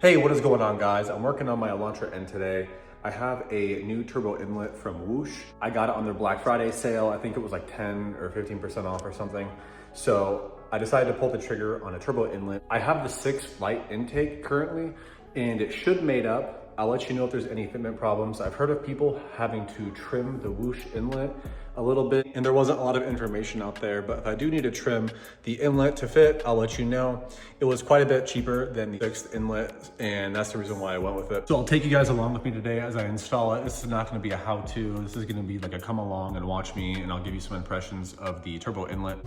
Hey, what is going on, guys? I'm working on my Elantra N today. I have a new turbo inlet from Whoosh. I got it on their Black Friday sale. I think it was like 10 or 15% off or something. So I decided to pull the trigger on a turbo inlet. I have the 6 light intake currently, and it should mate up. I'll let you know if there's any fitment problems. I've heard of people having to trim the Whoosh inlet a little bit, and there wasn't a lot of information out there, but if I do need to trim the inlet to fit, I'll let you know. It was quite a bit cheaper than the fixed inlet, and that's the reason why I went with it. So I'll take you guys along with me today as I install it. This is not gonna be a how-to. This is gonna be like a come along and watch me, and I'll give you some impressions of the turbo inlet.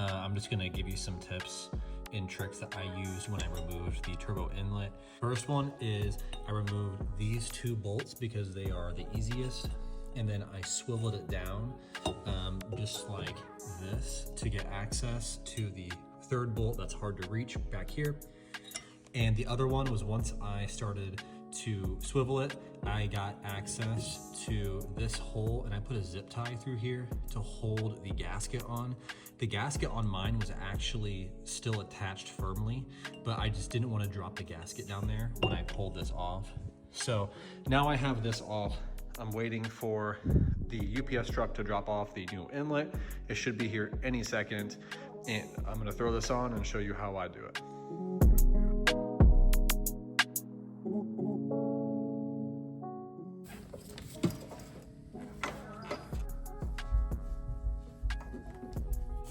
I'm just gonna give you some tips and tricks that I used when I removed the turbo inlet. First one is I removed these 2 bolts because they are the easiest, and then I swiveled it down just like this to get access to the 3rd bolt that's hard to reach back here. And the other one was once I started to swivel it, I got access to this hole, and I put a zip tie through here to hold the gasket on. The gasket on mine was actually still attached firmly, but I just didn't want to drop the gasket down there when I pulled this off. So now I have this off. I'm waiting for the UPS truck to drop off the new inlet. It should be here any second, and I'm gonna throw this on and show you how I do it.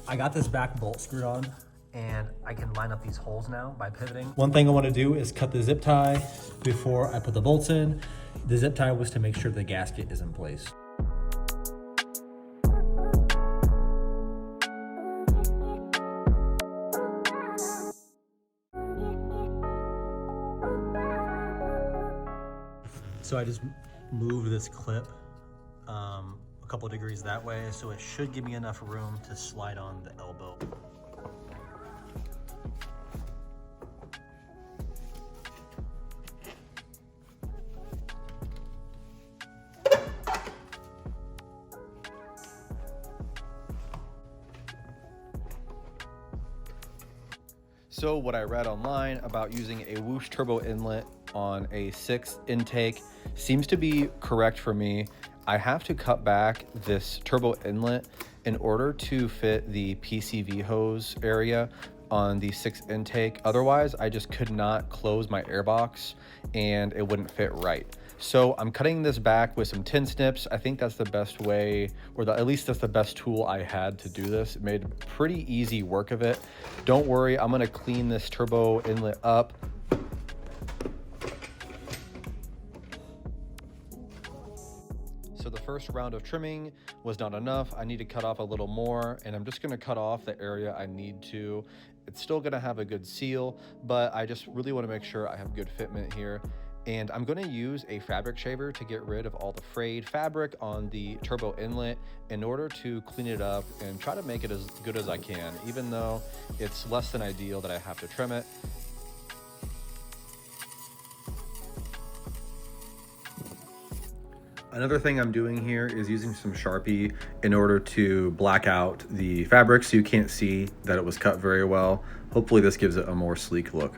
I got this back bolt screwed on, and I can line up these holes now by pivoting. One thing I want to do is cut the zip tie before I put the bolts in. The zip tie was to make sure the gasket is in place. So I just moved this clip a couple degrees that way, so it should give me enough room to slide on the elbow. So what I read online about using a Whoosh turbo inlet on a 6 intake seems to be correct for me. I have to cut back this turbo inlet in order to fit the PCV hose area on the 6 intake. Otherwise, I just could not close my airbox and it wouldn't fit right. So I'm cutting this back with some tin snips. I think that's the best way, or at least that's the best tool I had to do this. It made pretty easy work of it. Don't worry, I'm gonna clean this turbo inlet up. So the first round of trimming was not enough. I need to cut off a little more, and I'm just gonna cut off the area I need to. It's still gonna have a good seal, but I just really wanna make sure I have good fitment here. And I'm gonna use a fabric shaver to get rid of all the frayed fabric on the turbo inlet in order to clean it up and try to make it as good as I can, even though it's less than ideal that I have to trim it. Another thing I'm doing here is using some Sharpie in order to black out the fabric so you can't see that it was cut very well. Hopefully this gives it a more sleek look.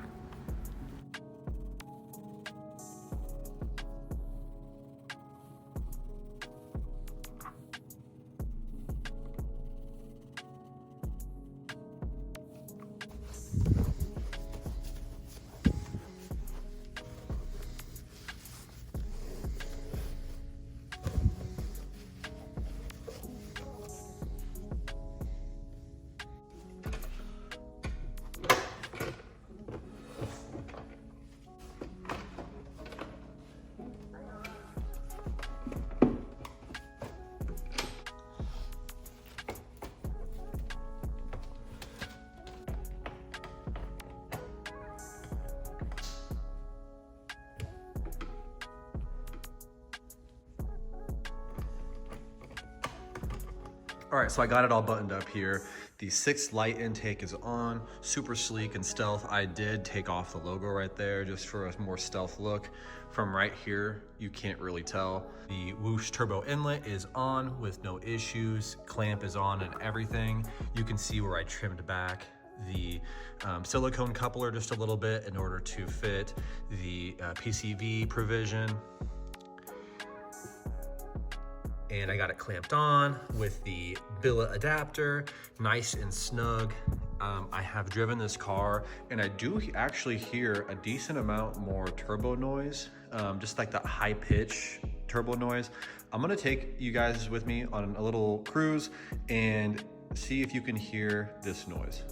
All right, so I got it all buttoned up here. The 6th light intake is on, super sleek and stealth. I did take off the logo right there just for a more stealth look. From right here, you can't really tell. The Whoosh turbo inlet is on with no issues. Clamp is on and everything. You can see where I trimmed back the silicone coupler just a little bit in order to fit the PCV provision. And I got it clamped on with the billet adapter, nice and snug. I have driven this car and I do actually hear a decent amount more turbo noise, just like that high pitch turbo noise. I'm gonna take you guys with me on a little cruise and see if you can hear this noise.